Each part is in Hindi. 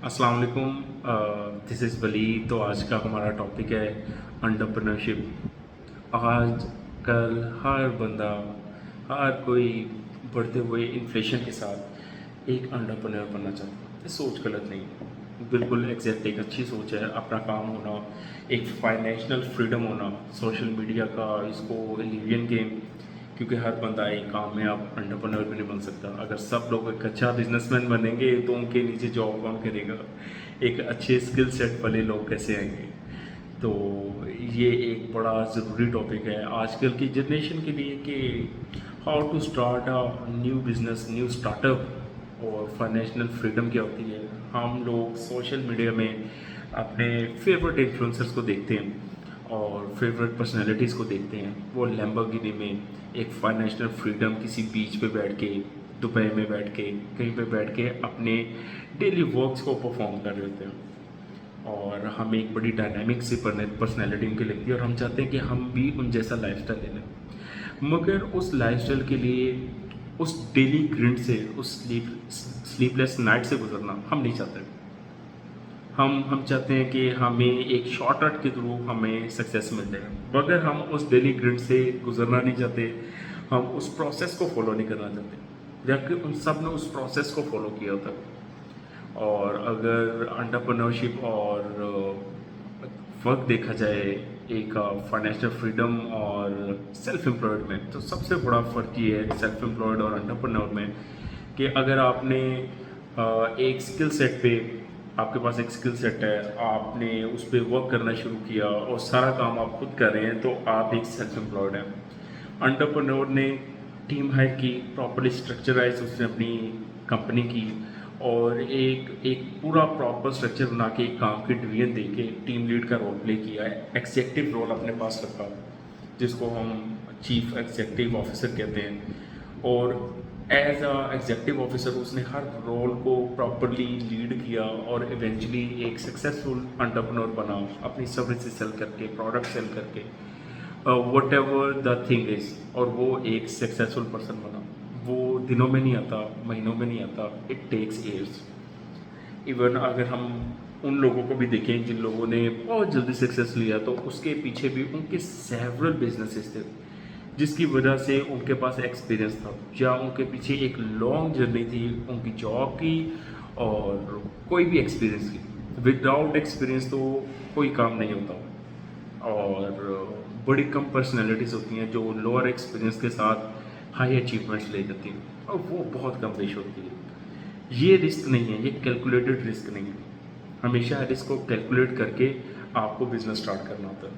अस्सलाम वालेकुम। दिस इज़ वली। तो आज का हमारा टॉपिक है एंटरप्रेन्योरशिप। आज कल हर बंदा, हर कोई बढ़ते हुए इन्फ्लेशन के साथ एक एंटरप्रेन्योर बनना चाहता है। ये सोच गलत नहीं है, बिल्कुल एग्जैक्ट एक अच्छी सोच है। अपना काम होना, एक फाइनेंशियल फ्रीडम होना, सोशल मीडिया का इसको इल्यूजन गेम, क्योंकि हर बंदा एक काम में आप एंटरप्रेन्योर भी नहीं बन सकता। अगर सब लोग एक अच्छा बिजनेसमैन बनेंगे तो उनके नीचे जॉब कौन करेगा? एक अच्छे स्किल सेट वाले लोग कैसे आएंगे? तो ये एक बड़ा ज़रूरी टॉपिक है आजकल की जनरेशन के लिए कि how to start a new business, new startup. और फाइनेंशियल फ्रीडम क्या होती है? हम लोग सोशल मीडिया में अपने फेवरेट इन्फ्लुएंसर्स को देखते हैं और फेवरेट पर्सनालिटीज़ को देखते हैं। वो लैम्बोर्गिनी में एक फाइनेंशियल फ्रीडम किसी बीच पे बैठ के, दुबई में बैठ के, कहीं पे बैठ के अपने डेली वर्क्स को परफॉर्म कर रहे होते हैं। और हमें एक बड़ी डायनामिक सी पर्सनैलिटी उनकी लगती है और हम चाहते हैं कि हम भी उन जैसा लाइफस्टाइल ले लें। मगर उस लाइफस्टाइल के लिए उस डेली ग्रिड से, उस स्लीपलेस नाइट से गुजरना हम नहीं चाहते। हम चाहते हैं कि हमें एक शॉर्टकट के थ्रू हमें सक्सेस मिल जाए, मगर हम उस डेली ग्रिड से गुजरना नहीं चाहते। हम उस प्रोसेस को फॉलो नहीं करना चाहते, जबकि उन सब ने उस प्रोसेस को फॉलो किया होता। और अगर एंटरप्रेन्योरशिप और वर्क देखा जाए एक फाइनेंशियल फ्रीडम और सेल्फ एम्प्लॉयड में, तो सबसे बड़ा फ़र्क ये है सेल्फ एम्प्लॉयड और एंटरप्रेन्योर में कि अगर आपने एक स्किल सेट पे, आपके पास एक स्किल सेट है, आपने उस पर वर्क करना शुरू किया और सारा काम आप खुद कर रहे हैं, तो आप एक सेल्फ एम्प्लॉयड हैं। एंटरप्रेन्योर ने टीम हायर की, प्रॉपरली स्ट्रक्चराइज उसने अपनी कंपनी की और एक एक पूरा प्रॉपर स्ट्रक्चर बना के एक काम की डिवीजन दे के टीम लीड का रोल प्ले किया है, एग्जेक्टिव रोल अपने पास रखा, जिसको हम चीफ एग्जेक्टिव ऑफिसर कहते हैं। और एज अ एग्जेक्टिव ऑफिसर उसने हर रोल को प्रॉपरली लीड किया और इवेंचुअली एक सक्सेसफुल एंटरप्रेन्योर बना, अपनी सर्विसेज सेल करके, प्रोडक्ट सेल करके, what ever the thing is. और वो एक सक्सेसफुल पर्सन बना। वो दिनों में नहीं आता, महीनों में नहीं आता, इट टेक्स ईयर्स। इवन अगर हम उन लोगों को भी देखें जिन लोगों ने बहुत जल्दी सक्सेस लिया, तो उसके पीछे भी उनके सेवरल बिजनेसेस थे, जिसकी वजह से उनके पास एक्सपीरियंस था या उनके पीछे एक लॉन्ग जर्नी थी उनकी जॉब की और कोई भी एक्सपीरियंस की। विदाउट एक्सपीरियंस तो कोई काम नहीं होता। और बड़ी कम पर्सनैलिटीज़ होती हैं जो लोअर एक्सपीरियंस के साथ हाई अचीवमेंट्स ले जाती हैं, और वो बहुत कम पेश होती है। ये रिस्क नहीं है, ये कैलकुलेटेड रिस्क नहीं है। हमेशा रिस्क को कैलकुलेट करके आपको बिजनेस स्टार्ट करना होता है।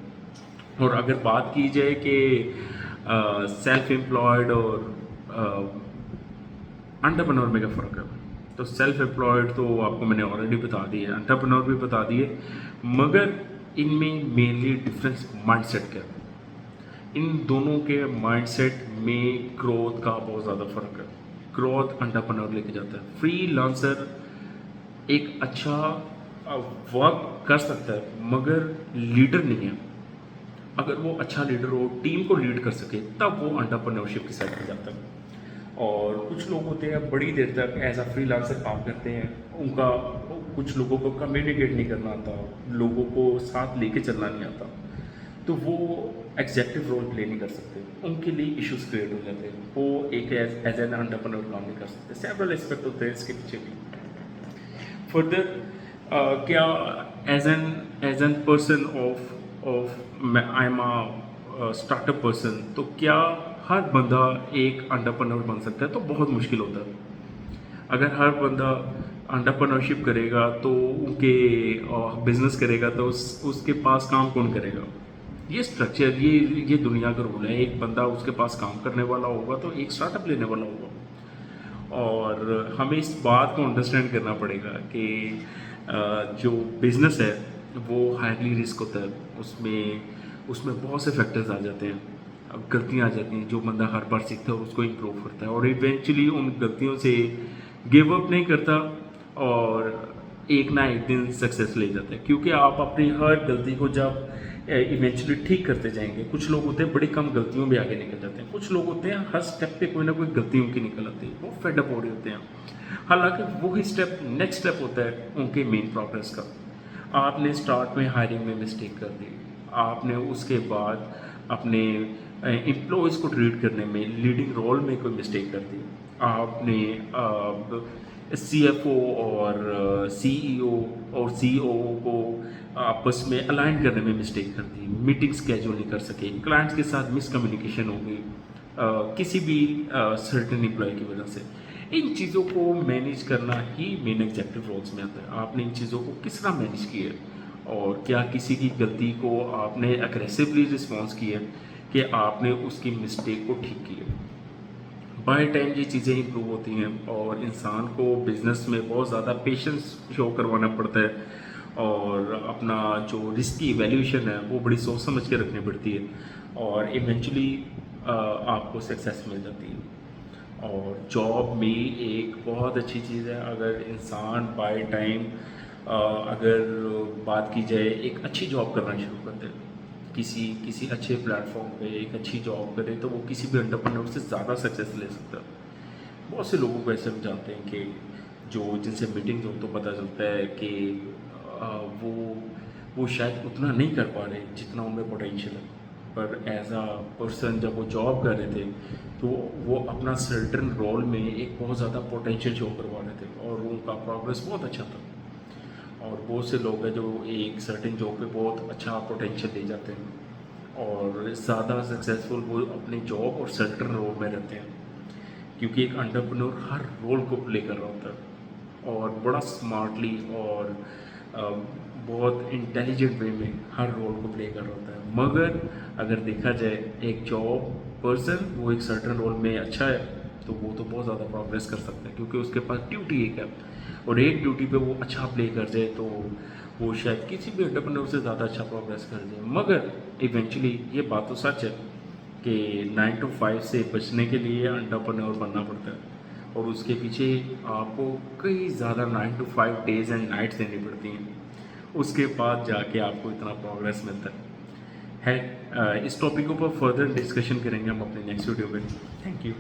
और अगर बात की जाए कि सेल्फ एम्प्लॉयड और एंटरप्रेन्योर में क्या फ़र्क है, तो सेल्फ एम्प्लॉयड तो आपको मैंने ऑलरेडी बता दिया, एंटरप्रेन्योर भी बता दिए, मगर इनमें मेनली डिफरेंस माइंडसेट क्या है। इन दोनों के माइंडसेट में ग्रोथ का बहुत ज़्यादा फ़र्क है। ग्रोथ एंटरप्रेन्योर लेके जाता है। फ्रीलांसर एक अच्छा वर्क कर सकता है मगर लीडर नहीं है। अगर वो अच्छा लीडर हो, टीम को लीड कर सके, तब वो एंटरप्रेन्योरशिप की साइड में जाता है। और कुछ लोग होते हैं बड़ी देर तक एज अ फ्रीलांसर काम करते हैं, उनका कुछ लोगों को कम्युनिकेट नहीं करना आता, लोगों को साथ लेके चलना नहीं आता, तो वो एग्जेक्टिव रोल प्ले नहीं कर सकते। उनके लिए इश्यूज क्रिएट हो जाते हैं। वो एक एज एन एंटरप्रेन्योर काम नहीं कर सकते। सेवरल एस्पेक्ट होते हैं इसके पीछे भी। फर्दर क्या as an person of I am a startup person, तो क्या हर बंदा एक एंटरप्रेन्योर बन सकता है? तो बहुत मुश्किल होता है। अगर हर बंदा एंटरप्रेन्योरशिप करेगा तो उनके बिजनेस करेगा, तो उसके पास काम कौन करेगा? ये स्ट्रक्चर, ये दुनिया का रूल है। एक बंदा उसके पास काम करने वाला होगा तो एक स्टार्टअप लेने वाला होगा। और हमें इस बात को अंडरस्टैंड करना पड़ेगा कि जो बिज़नेस है वो हाईली रिस्क होता है। उसमें उसमें बहुत से फैक्टर्स आ जाते हैं, अब गलतियाँ आ जाती हैं। जो बंदा हर बार सीखता है उसको इम्प्रूव करता है और इवेंचुअली उन गलतियों से गिव अप नहीं करता और एक ना एक दिन सक्सेस ले जाता है। क्योंकि आप अपनी हर गलती को जब इवेंचुअली ठीक करते जाएंगे। कुछ लोग होते हैं बड़ी कम गलतियों में आगे निकल जाते हैं, कुछ लोग होते हैं हर स्टेप पे कोई ना कोई गलती उनकी निकल आती है, वो फेड अप हो रहे होते हैं। हालांकि वही स्टेप नेक्स्ट स्टेप होता है उनके मेन प्रोग्रेस का। आपने स्टार्ट में हायरिंग में मिस्टेक कर दी, आपने उसके बाद अपने एम्प्लॉयज़ को ट्रीट करने में लीडिंग रोल में कोई मिस्टेक कर दी, आपने सीएफओ और सीईओ और सीओओ को आपस में अलाइन करने में मिस्टेक कर दी, मीटिंग स्केड्यूल नहीं कर सके, क्लाइंट्स के साथ मिसकम्युनिकेशन हो गई किसी भी सर्टेन एम्प्लॉय की वजह से। इन चीज़ों को मैनेज करना ही मेन एग्जेक्टिव रोल्स में आता है। आपने इन चीज़ों को किस तरह मैनेज किया और क्या किसी की गलती को आपने अग्रेसिवली रिस्पॉन्स किया कि आपने उसकी मिस्टेक को ठीक किया। बाय टाइम ये चीज़ें इंप्रूव होती हैं और इंसान को बिज़नेस में बहुत ज़्यादा पेशेंस शो करवाना पड़ता है और अपना जो रिस्क की वैल्यूएशन है वो बड़ी सोच समझ के रखनी पड़ती है और इवेंचुअली आपको सक्सेस मिल जाती है। और जॉब में एक बहुत अच्छी चीज़ है, अगर इंसान बाय टाइम अगर बात की जाए एक अच्छी जॉब करना शुरू कर दे, किसी अच्छे प्लेटफॉर्म पे एक अच्छी जॉब करे तो वो किसी भी एंटरप्रेन्योर से ज़्यादा सक्सेस ले सकता है। बहुत से लोगों को ऐसे हम जानते हैं कि जो जिनसे मीटिंग्स हो तो पता चलता है कि आ, वो शायद उतना नहीं कर पा रहे जितना उनमें पोटेंशियल है, पर एज आ पर्सन जब वो जॉब कर रहे थे तो वो अपना सर्टन रोल में एक बहुत ज़्यादा पोटेंशियल शो करवा रहे थे और उनका प्रोग्रेस बहुत अच्छा था। और बहुत से लोग हैं जो एक सर्टेन जॉब पे बहुत अच्छा पोटेंशियल ले जाते हैं और ज़्यादा सक्सेसफुल वो अपनी जॉब और सर्टेन रोल में रहते हैं, क्योंकि एक एंटरप्रेन्योर हर रोल को प्ले कर रहा होता है और बड़ा स्मार्टली और बहुत इंटेलिजेंट वे में हर रोल को प्ले कर रहा होता है। मगर अगर देखा जाए एक जॉब पर्सन वो एक सर्टेन रोल में अच्छा है तो वो तो बहुत ज़्यादा प्रोग्रेस कर सकता है, क्योंकि उसके पास ड्यूटी एक है और एक ड्यूटी पे वो अच्छा प्ले कर जाए तो वो शायद किसी भी एंटरप्रेन्योर से ज़्यादा अच्छा प्रोग्रेस कर जाए। मगर इवेंचुअली ये बात तो सच है कि 9 to 5 से बचने के लिए एंटरप्रेन्योर बनना पड़ता है और उसके पीछे आपको कई ज़्यादा 9 to 5 डेज एंड नाइट्स देनी पड़ती हैं, उसके बाद जाके आपको इतना प्रोग्रेस मिलता है। इस टॉपिक पर फर्दर डिस्कशन करेंगे हम अपने नेक्स्ट वीडियो में। Thank you.